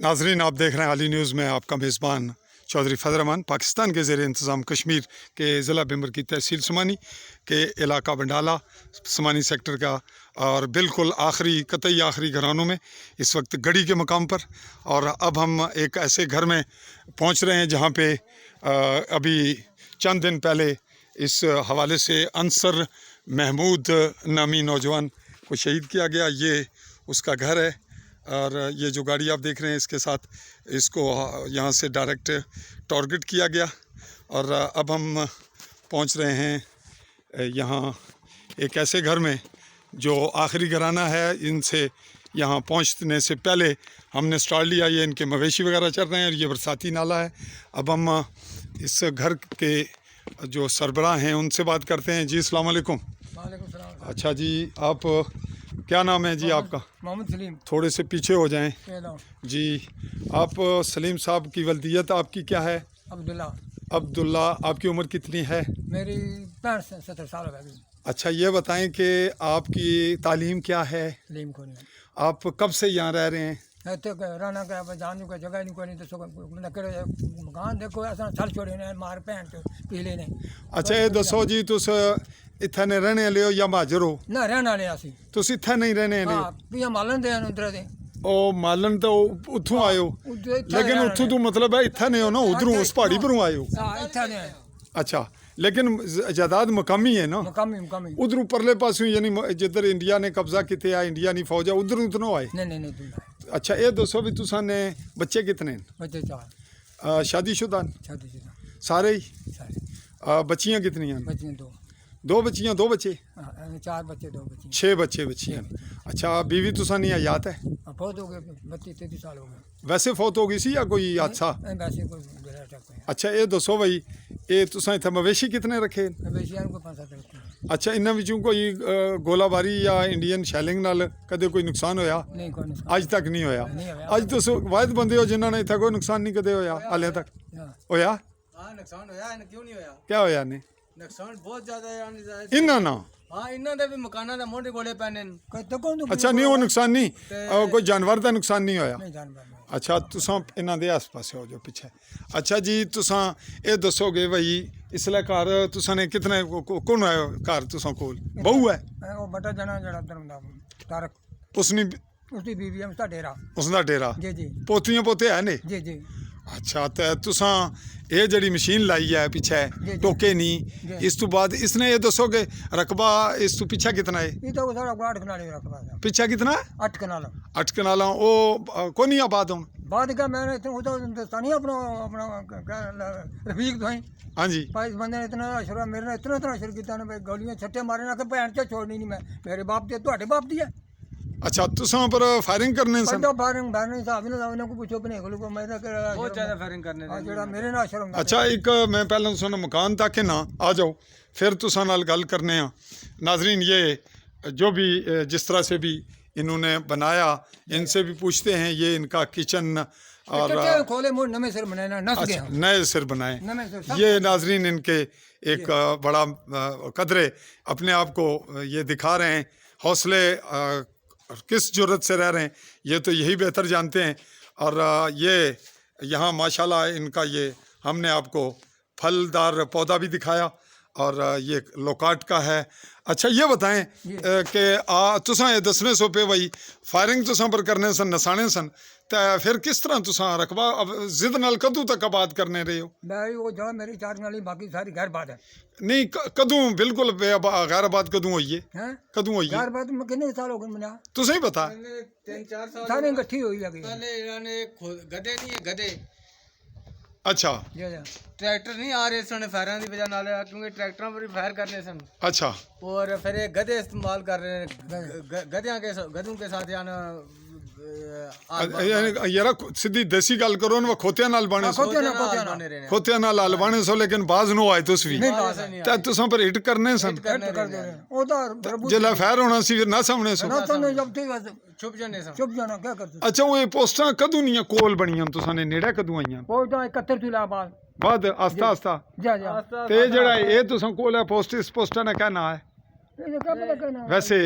नाजरीन, आप देख रहे हैं आली न्यूज़ में आपका मेज़बान चौधरी फजल रहमान। पाकिस्तान के ज़ेर इंतज़ाम कश्मीर के ज़िला बिम्बर की तहसील समानी के इलाका बंडाला समानी सेक्टर का और बिल्कुल आखिरी कतई आखिरी घरानों में इस वक्त गड़ी के मकाम पर, और अब हम एक ऐसे घर में पहुंच रहे हैं जहां पे अभी चंद दिन पहले इस हवाले से अंसर महमूद नामी नौजवान को शहीद किया गया। ये उसका घर है और ये जो गाड़ी आप देख रहे हैं इसके साथ इसको यहाँ से डायरेक्ट टारगेट किया गया। और अब हम पहुँच रहे हैं यहाँ एक ऐसे घर में जो आखिरी घराना है। इनसे यहाँ पहुँचने से पहले हमने स्टार्ट लिया, ये इनके मवेशी वगैरह चल रहे हैं और ये बरसाती नाला है। अब हम इस घर के जो सरबराह हैं उनसे बात करते हैं। जी अस्सलाम वालेकुम। अच्छा जी, आप क्या नाम है जी आपका? मोहम्मद सलीम। थोड़े से पीछे हो जाएं जी। आप सलीम साहब की वल्दियत आपकी क्या है? अब्दुल्ला। आपकी उम्र कितनी है? मेरी 65-70 साल हो गए। अच्छा, ये बताएं कि आपकी तालीम क्या है? आप कब से यहाँ रह रहे हैं? रहना का जाने का जगह नहीं, कोई नहीं तो मकान देखो असा छल छोड़े ने मार भैन चो पीले ने। अच्छा, ये दसो जी, तुस इत्थे ने रहने वाले हो या महाजर हो? ना रहने वाले असी। तुस इत्थे नहीं रहने वाले? हां, पिया मालन दे उधर दे। ओ मालन तो उथों आए हो, लेकिन उथों तो मतलब है इत्थे नहीं हो ना, उधरों उस पहाड़ी परों आए हो? हां, इत्थे ने। अच्छा, लेकिन जायदाद मकामी है ना? मकामी उधर परले पासों, यानी जिधर इंडिया ने कब्जा किया, इंडिया नहीं फौज है, उधर उतनो आए? नहीं। अच्छा, ये दसो भी तुसा ने बच्चे कितने? बच्चे 4। शादीशुदा? सारे ही? बच्चियां कितनी हैं? बच्चियां 2। 2 बच्चियां 2 बच्चे? 4 बच्चे 2 बच्ची। 6 बच्चे बच्चियां। अच्छा, बीवी तुसा नहीं हयात है? फौत हो गए, 32-33 साल हो गए। वैसे फौत हो गई सी या कोई हादसा? वैसे कोई गिरा टक। अच्छा, ये दसो भाई, ये तुसा इत्थे मवेशी कितने रखे? मवेशियां को 5-7 रखे। अच्छा, इन्हां विचों कोई गोलाबारी या इंडियन शैलिंग नाल कदे कोई नुकसान होया? नहीं, कोई नुकसान अज तक नहीं होया। अज तुस वाहिद बंदे हो जिन्हां ने इत्थे कोई नुकसान नहीं कदे होया हाले तक? होया? हां, नुकसान होया, क्यों नहीं होया? क्या होया ने? नुकसान बहुत ज्यादा है इन्हां ना? हां, इन्हां दे भी मकानां दे मोटे गोले पैने न। अच्छा, नहीं वो नुकसान नहीं, कोई जानवर का नुकसान नहीं होया? नहीं, जानवर। अच्छा, तुसां इन्हां दे आस पास हो जो पीछे। अच्छा जी, तुसां ये दसोगे भाई इसले घर तुसां ने कितने कौन है घर तुसां कोल? बहू है? वो बटा जना जड़ा धर्मदा तारक, उसनी उसकी बीवी है, उसका डेरा। उसदा डेरा? जी। पोतियां पोते है ने? जी। अच्छा, तो तुसां ये जड़ी मशीन लाई है पीछे टोके नहीं, इस तो बाद इसने ये दसोगे रकबा इस तो पीछे कितना है? ये तो सारा 8 कनाल रकबा है। पीछे कितना? 8 कनाल। 8 कनाल। वो को नहीं आबाद हूं? बाद का मैंने वो तो हिंदुस्तानी अपना रफीक तो है। हाँ जी। इस बंदे ने इतना शुरू मेरे ने इतना शुरू किया ना, गोलियां छट्टे मारे ना कि भैन च छोड़नी नहीं। मैं मेरे बाप दी ਤੁਹਾਡੇ बाप दी है। अच्छा, तुसां पर फायरिंग करने सन? बड़ा फायरिंग साहब ने को पूछो अपने को मैं बहुत ज्यादा फायरिंग करने जेड़ा मेरे नाल शर्म। अच्छा, एक मैं पहले तुसां मकान तक ना आ जाओ, फिर तुसां नाल गल करने आ। नाजरीन, ये जो भी जिस तरह से भी इन्होंने बनाया, इनसे भी पूछते हैं। ये इनका किचन और खोले मोड़ नए सिर बनाए ना, अच्छा, नए सिर बनाए। ये नाजरीन इनके एक बड़ा कदरे अपने आप को ये दिखा रहे हैं, हौसले किस जुर्रत से रह रहे हैं ये तो यही बेहतर जानते हैं। और ये यहाँ माशाल्लाह इनका ये हमने आपको फलदार पौधा भी दिखाया और ये लोकाट का है। अच्छा, ये बताएं कि तुसां ये दसने सो पे भाई फायरिंग तुसां पर करने सन, नसाने सन, तो फिर किस तरह तुसां रकबा जिद नाल कदों तक आबाद करने रहे हो? मैं वो जगह मेरी 4 नाली, बाकी सारी घर बात है। नहीं, कदों बिल्कुल गैर आबाद कदों होई है? कदों होई है? गैर आबाद में कितने साल हो गए मना? तुसें ही बता। 3-4 साल सारे इकट्ठी हुई है। पहले इन्होंने गधे नहीं है, गधे। अच्छा, ट्रैक्टर नहीं आ रहे सन फायरां की वजह नाल, क्योंकि ट्रैक्टरों पर भी फायर करने सन। अच्छा, और फिर ये गधे इस्तेमाल कर रहे हैं, गधों के साथ यानी यार सीधी देसी गल करो ना, खोतिया नाल बाणे सो, खोतिया नाल हल बाणे सो, लेकिन बाज नो आए तुस भी ते तुसां पर हिट करने सन। ओ तो जेला फायर होना सी फिर ना सामने सो छुप जाने सन। चुप जाना क्या करते? अच्छा, वो ये पोस्टां कदों नहीं कोल बनियां तुसां ने नेड़े कदों आईयां? वो तो 71 तुला बाद आस्ता आस्ता जा ते जेड़ा ये तुसां कोल है पोस्टां ने क्या ना है ये क्या पता कहना वैसे?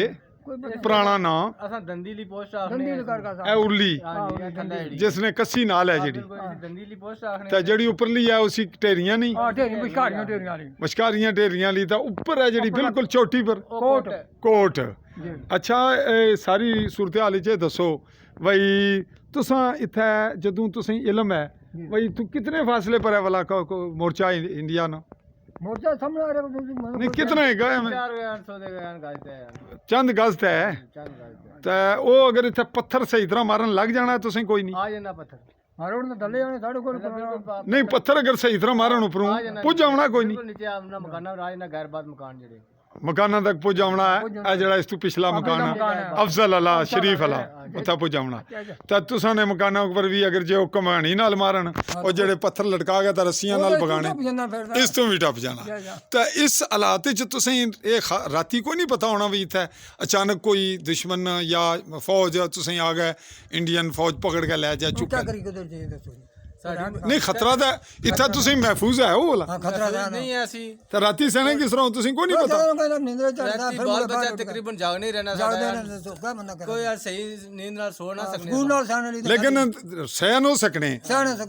ਪੁਰਾਣਾ ਨਾਂ असा दंदीली पोस्ट ਡੰਡੀ आखने ਲਗਾ ਕਾ ਇਹ ਉਰਲੀ हाँ जी ठंडा एरिया ਜਿਸਨੇ ਕੱਸੀ ਨਾਲ ਹੈ ਜਿਹੜੀ दंदीली पोस्ट आखने ਤੇ ਜਿਹੜੀ ਉੱਪਰਲੀ ਹੈ ਉਸੀ ਢੇਰੀਆਂ ਨਹੀਂ ਆ ਢੇਰੀ ਬਿਸ਼ਕਾਰੀਆਂ ਢੇਰੀਆਂ ਵਾਲੀ ਮਸ਼ਕਾਰੀਆਂ ਢੇਰੀਆਂ ਲਈ ਤਾਂ ਉੱਪਰ ਹੈ ਜਿਹੜੀ ਬਿਲਕੁਲ ਚੋਟੀ ਪਰ ਕੋਟ ਕੋਟ ਜੀ ਅੱਛਾ ਇਹ ਸਾਰੀ ਸੂਰਤ ਹਾਲ ਚ ਇਹ ਦੱਸੋ ਬਈ ਤੁਸਾਂ ਇੱਥੇ ਜਦੋਂ ਤੁਸੀਂ ਇਲਮ ਹੈ ਬਈ ਤੂੰ ਕਿਤਨੇ ਫਾਸਲੇ ਪਰ ਹੈ ਵਾਲਾ ਮੋਰਚਾ ਇੰਡੀਆ ਨਾ ਮੋਰਚਾ ਸਾਹਮਣੇ ਆ ਰਿਹਾ ਤੁਸੀਂ ਨਹੀਂ ਕਿਤਨੇ ਗਏ ਮੈਂ 4 बयान 100 दे बयान गाजते हैं ਚੰਦ ਗਜ਼ ਤੇ ਹੈ चंद गाजते ਤੇ ਉਹ ਅਗਰ ਇੱਥੇ ਪੱਥਰ ਸਹੀ ਤਰ੍ਹਾਂ ਮਾਰਨ ਲੱਗ ਜਾਣਾ ਤੁਸੀਂ ਕੋਈ ਨਹੀਂ आ जाना पत्थर ਮਾਰੋੜ ਦੇ ਥੱਲੇ ਆਣੇ ਸਾਡੇ ਕੋਲ ਨਹੀਂ ਪੱਥਰ ਅਗਰ ਸਹੀ ਤਰ੍ਹਾਂ ਮਾਰਨ ਉੱਪਰੋਂ ਪੁੱਜ ਆਉਣਾ ਕੋਈ ਨਹੀਂ बिल्कुल नीचे अपना मकाना राज ना गैर बात मकान जेडे ਮਕਾਨਾਂ ਤੱਕ ਪੁੱਜ ਆਉਣਾ ਹੈ ਇਹ ਜਿਹੜਾ ਇਸ ਤੋਂ ਪਿਛਲਾ ਮਕਾਨ ਹੈ ਅਫਜ਼ਲ ਅਲਾ ਸ਼ਰੀਫ ਅਲਾ ਉੱਥੇ ਪੁੱਜ ਆਉਣਾ ਤਾਂ ਤੁਸਾਂ ਨੇ ਮਕਾਨਾਂ ਉੱਪਰ ਵੀ ਅਗਰ ਜੇ ਉਹ ਕਮਾਣੀ ਨਾਲ ਮਾਰਨ ਉਹ ਜਿਹੜੇ ਪੱਥਰ ਲਟਕਾ ਕੇ ਤਾਂ ਰੱਸੀਆਂ ਨਾਲ ਭਗਾਣੇ ਜੰਨਾ ਫਿਰਦਾ ਇਸ ਤੋਂ ਵੀ ਟੱਪ ਜਾਣਾ ਤਾਂ ਇਸ ਹਾਲਾਤ ਵਿੱਚ ਤੁਸੀਂ ਇਹ ਰਾਤੀ ਕੋਈ ਨਹੀਂ ਪਤਾ ਹੋਣਾ ਵੀ ਇੱਥੇ ਅਚਾਨਕ ਕੋਈ ਦੁਸ਼ਮਣ ਜਾਂ ਫੌਜ ਤੁਸੀਂ ਆ ਗਏ ਇੰਡੀਅਨ ਫੌਜ ਪਕੜ ਕੇ ਲੈ ਜਾ ਕੀ ਚੁੱਕਾ ਕਰੀ ਕਿਧਰ ਜੇ ਦੱਸੋ ਨਹੀਂ ਖਤਰਾ ਤਾਂ ਇੱਥੇ ਤੁਸੀਂ ਮਹਿਫੂਜ਼ ਹੈ ਉਹ ਵਾਲਾ ਹਾਂ ਖਤਰਾ ਦਾ नहीं है ऐसी ਤਾਂ ਰਾਤੀ ਸਹਿਣੇ ਕਿਸ ਤਰ੍ਹਾਂ ਤੁਸੀਂ ਕੋਈ ਨਹੀਂ ਪਤਾ ਜਦੋਂ ਕਹਿੰਦਾ ਨਿੰਦਰ ਚੜਦਾ राती ਫਿਰ बाल बच्चा तकरीबन जाग नहीं रहना ਜਾਗਦੇ साडा ਨੇ ਦੱਸੋ ਕਾ ਬੰਦਾ ਕਰੇ कोई यार सही नींद नाल सो ना सकने ਸਕੂਨ ਨਾਲ ਸਾਣੇ ਲਈ ਲੇਕਿਨ ਸਹਿਣ ਹੋ ਸਕਣੇ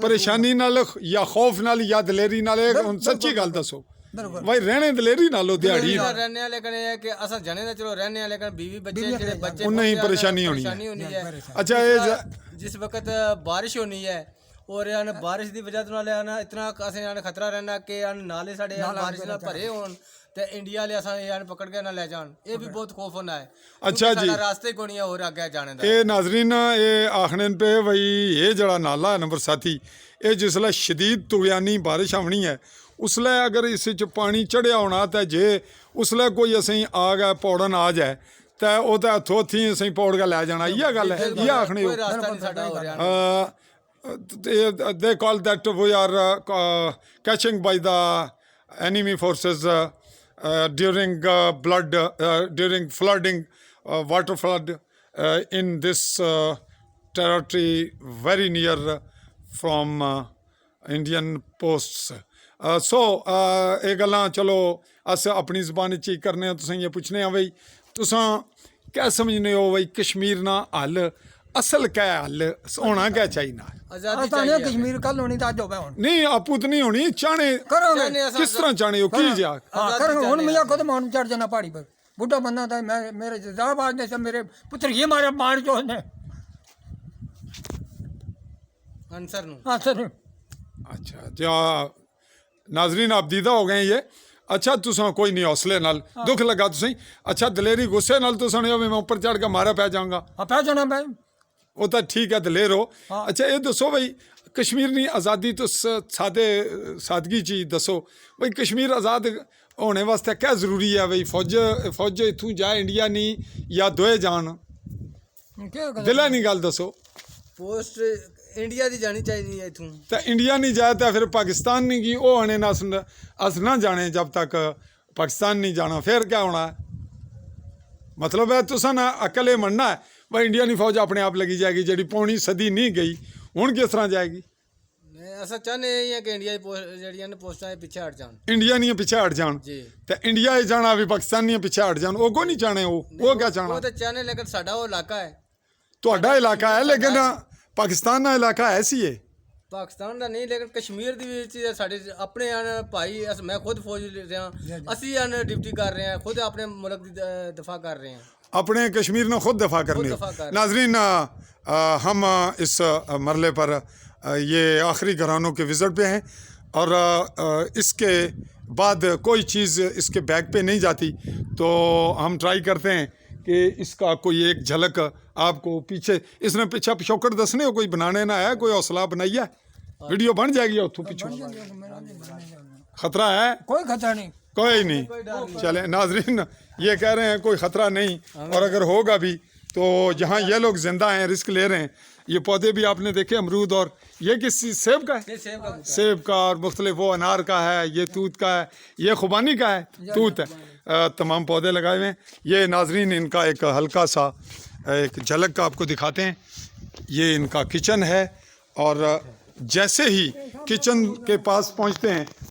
ਪਰੇਸ਼ਾਨੀ ਨਾਲ ਜਾਂ ਖੌਫ ਨਾਲ ਜਾਂ ਦਲੇਰੀ ਨਾਲ ਇਹ ਹੁਣ ਸੱਚੀ ਗੱਲ ਦੱਸੋ ਬਿਲਕੁਲ ਭਾਈ ਰਹਿਣੇ ਦਲੇਰੀ ਨਾਲੋਂ ਦਿਹਾੜੀ रहने वाले कने है कि असा जने दा चलो रहने वाले कने बीवी बच्चे जेडे बच्चे उन्हें ही परेशानी होनी है। परेशानी होनी है अच्छा ये जिस वक्त बारिश होनी है और यान बारिश दी वजह नाल यान इतना असें यान खतरा रहना कि यान नाले साडे यान बारिश नाल भरे होन ते इंडिया वाले असां यान पकड़ के ना ले जान ये भी बहुत खौफ होना है अच्छा जी। साडा रास्ते कोई नहीं है और आगे जाने दा ਇਹ ਨਾਜ਼ਰੀਨ ਇਹ ਆਖਣੇ ਪਏ ਬਈ ਇਹ ਜਿਹੜਾ ਨਾਲਾ ਹੈ ਨੰਬਰ ਸਾਥੀ ਇਹ ਜਿਸਲੇ ਸ਼ਦੀਦ ਤੁਗਿਆਨੀ ਬਾਰਿਸ਼ ਆਉਣੀ ਹੈ ਉਸਲੇ ਅਗਰ ਇਸ ਵਿੱਚ ਪਾਣੀ ਚੜਿਆ ਹੋਣਾ ਤਾਂ ਜੇ ਉਸਲੇ ਕੋਈ ਅਸੀਂ ਆ ਗਏ ਪੌੜਨ ਆ ਜਾਏ ਤਾਂ ਉਹ ਤਾਂ ਹੱਥੋਂ ਹੱਥੀਂ ਅਸੀਂ ਪੌੜ ਕੇ ਲੈ ਜਾਣਾ ਇਹ ਗੱਲ ਹੈ ਇਹ ਆਖਣੇ कोई रास्ता नहीं साडा हो रहा they call that we are catching by the enemy forces during during flooding, water flood in this territory very near from Indian posts. So ਇਹ ਗੱਲਾਂ ਚਲੋ ਅਸ ਆਪਣੀ ਜ਼ਬਾਨ ਵਿੱਚ ਹੀ ਕਰਨੇ ਆ ਤੁਸੀਂ ਇਹ ਪੁੱਛਨੇ ਆ ਬਈ ਤੁਸੀਂ ਕਿਆ ਸਮਝਨੇ ਹੋ ਬਈ ਕਸ਼ਮੀਰ ਨਾ ਹੱਲ ਅਸਲ ਕਿਆ ਹੱਲ ਹੋਣਾ ਕਿਆ ਚਾਹੀਦਾ आजादी ਤਾਂ चाहिए ਕਸ਼ਮੀਰ ਕੱਲ ਹੋਣੀ ਤਾਂ ਅੱਜ ਹੋਵੇ ਹੁਣ ਨਹੀਂ ਆਪੂ ਤਾਂ ਨਹੀਂ ਹੋਣੀ ਚਾਹਣੇ ਕਰਾਂਗੇ ਕਿਸ ਤਰ੍ਹਾਂ ਚਾਹਣੇ ਹੋ ਕੀ ਜਾ ਹਾਂ ਕਰ ਹੁਣ ਮੈਂ ਖੁਦ ਮਾਨ ਚੜ ਜਾਣਾ ਪਹਾੜੀ ਪਰ ਬੁੱਢਾ ਬੰਦਾ ਤਾਂ ਮੈਂ ਮੇਰੇ ਜ਼ਾਬਾਦ ਨੇ ਸੇ ਮੇਰੇ ਪੁੱਤਰ ਇਹ ਮਾਰੇ ਮਾਰ ਜੋ ਨੇ आंसर नु ਹਾਂ ਸਰ ਅੱਛਾ ਜਾ ਨਾਜ਼ਰੀਨ ਆਪ ਦੀਦਾ ਹੋ ਗਏ ਇਹ ਅੱਛਾ ਤੁਸੀਂ ਕੋਈ ਨਹੀਂ ਹੌਸਲੇ ਨਾਲ ਦੁੱਖ ਲੱਗਾ ਤੁਸੀਂ ਅੱਛਾ ਦਲੇਰੀ ਗੁੱਸੇ ਨਾਲ ਤੁਸੀਂ ਸੁਣਿਓ ਵੀ ਮੈਂ ਉੱਪਰ ਚੜ ਕੇ ਮਾਰਾ ਪੈ ਜਾਊਂਗਾ ਆ ਪੈ ਜਾਣਾ ਮੈਂ ਉਹ ਤਾਂ ਠੀਕ ਹੈ ਦਲੇਰ ਹੋ ਅੱਛਾ ਇਹ ਦੱਸੋ ਬਈ ਕਸ਼ਮੀਰ ਦੀ ਆਜ਼ਾਦੀ ਤੋਂ ਸਾਦਗੀ ਚ ਹੀ ਦੱਸੋ ਬਈ ਕਸ਼ਮੀਰ ਆਜ਼ਾਦ ਹੋਣੇ ਵਾਸਤੇ ਕਿਆ ਜ਼ਰੂਰੀ ਹੈ ਬਈ ਫੌਜ ਇਥੋਂ ਜਾਏ ਇੰਡੀਆ ਨਹੀਂ ਜਾਂ ਦੋਏ ਜਾਣ ਕੀ ਦਿਲਾਂ ਨਹੀਂ ਗੱਲ ਦੱਸੋ पोस्ट इंडिया दी जानी चाहिए इथों ਤਾਂ ਇੰਡੀਆ ਨਹੀਂ ਜਾਏ ਤਾਂ ਫਿਰ ਪਾਕਿਸਤਾਨ ਨਹੀਂ ਗਈ ਉਹ ਹਣੇ ਨਾ ਅਸ ਨਾ ਜਾਣੇ ਜਬ ਤੱਕ ਪਾਕਿਸਤਾਨ ਨਹੀਂ ਜਾਣਾ ਫਿਰ ਕਿਆ ਹੋਣਾ ਮਤਲਬ ਹੈ ਤੁਸੀਂ ਨਾ ਅਕਲ ਇਹ ਮੰਨਣਾ ਹੈ ਵੀ ਇੰਡੀਆ ਦੀ ਫੌਜ ਆਪਣੇ ਆਪ ਲੱਗੀ ਜਾਏਗੀ ਜਿਹੜੀ ਪੌਣੀ ਸਦੀ ਨਹੀਂ ਗਈ ਹੁਣ ਕਿਸ ਤਰ੍ਹਾਂ ਜਾਏਗੀ ऐसा चाहने यही है कि इंडिया की जड़ियां ने पोस्टां दे पीछे हट जान ਇੰਡੀਆ ਨਹੀਂ ਪਿੱਛੇ ਹਟ ਜਾਣ जी ਤੇ ਇੰਡੀਆ ਹੀ ਜਾਣਾ ਵੀ ਪਾਕਿਸਤਾਨ ਨਹੀਂ ਪਿੱਛੇ ਹਟ ਜਾਣ ਉਹ ਕੋ ਨਹੀਂ ਚਾਹਣੇ ਉਹ ਕਿਆ ਚਾਹਣਾ वो तो चाहने लेकिन साडा वो इलाका है ਤੁਹਾਡਾ ਇਲਾਕਾ ਹੈ ਲੇਕਿਨ ਪਾਕਿਸਤਾਨ ਦਾ ਇਲਾਕਾ ਐਸੀ ਹੈ पाकिस्तान ਦਾ ਨਹੀਂ ਲੇਕਿਨ ਕਸ਼ਮੀਰ ਦੀ ਵਿੱਚ ਸਾਡੇ ਆਪਣੇ ਹਨ ਭਾਈ ਮੈਂ ਖੁਦ ਫੌਜ ਰਿਹਾ ਅਸੀਂ ਹਨ ਡਿਊਟੀ ਕਰ ਰਹੇ ਹਾਂ ਖੁਦ ਆਪਣੇ ਮੁਲਕ ਦੀ ਦਫਾ ਕਰ ਰਹੇ ਹਾਂ अपने कश्मीर में खुद दफा करने दफा कर रहे हैं। नाजरीन हम इस मरले पर ये आखिरी घरानों के विज़िट पे हैं और इसके बाद कोई चीज़ इसके बैग पे नहीं जाती तो हम ट्राई करते हैं कि इसका कोई एक झलक आपको पीछे इसने पीछा पिछोकड़ दसने कोई बनाने ना है कोई हौसला बनाइए वीडियो बन जाएगी उतो पीछे खतरा है ਕੋਈ ਖਤਰਾ ਨਹੀਂ कोई नहीं चले नाजरीन ये कह रहे हैं कोई ख़तरा नहीं और अगर होगा भी तो जहाँ ये लोग जिंदा हैं रिस्क ले रहे हैं ये पौधे भी आपने देखे अमरूद और ये किस चीज़ सेब का है सेब का और मुख्तलिफ वो अनार का है ये तूत का है ये खुबानी का है तूत है तमाम पौधे लगाए हुए हैं ये नाजरीन इनका एक हल्का सा एक झलक का आपको दिखाते हैं ये इनका किचन है और जैसे ही किचन के पास पहुँचते हैं